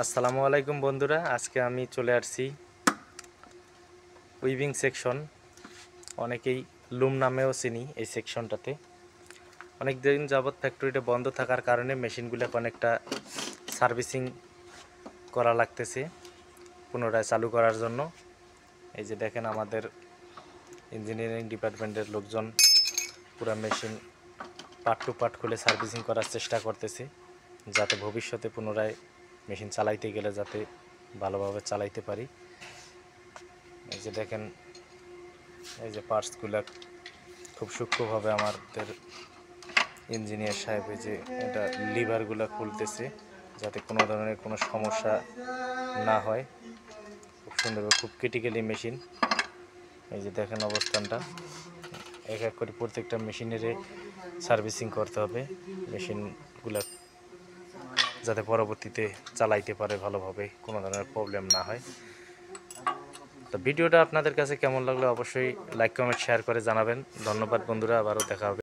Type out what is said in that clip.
আসসালামু আলাইকুম বন্ধুরা, আজকে আমি চলে আসছি উইভিং সেকশন। অনেকেই লুম নামেও চিনি এই সেকশনটাতে। অনেক দিন যাবৎ ফ্যাক্টরিটা বন্ধ থাকার কারণে মেশিনগুলো অনেকটা সার্ভিসিং করা লাগতেছে পুনরায় চালু করার জন্য। এই যে দেখেন, আমাদের ইঞ্জিনিয়ারিং ডিপার্টমেন্টের লোকজন পুরো মেশিন পার্ট টু পার্ট খুলে সার্ভিসিং করার চেষ্টা করতেছে, যাতে ভবিষ্যতে পুনরায় মেশিন চালাইতে গেলে যাতে ভালোভাবে চালাইতে পারি। এই যে দেখেন, এই যে পার্টসগুলো খুব সূক্ষ্মভাবে আমাদের ইঞ্জিনিয়ার সাহেব এই যে এটা লিভারগুলো খুলতেছে, যাতে কোনো ধরনের কোনো সমস্যা না হয়। খুব সুন্দরভাবে, খুব ক্রিটিক্যালি মেশিন। এই যে দেখেন অবস্থানটা, এক এক করে প্রত্যেকটা মেশিনেরে সার্ভিসিং করতে হবে, মেশিনগুলো যাতে পরবর্তীতে চালাইতে পারে ভালোভাবে, কোনো ধরনের প্রবলেম না হয়। তো ভিডিওটা আপনাদের কাছে কেমন লাগলো অবশ্যই লাইক কমেন্ট শেয়ার করে জানাবেন। ধন্যবাদ বন্ধুরা, আবারও দেখা হবে।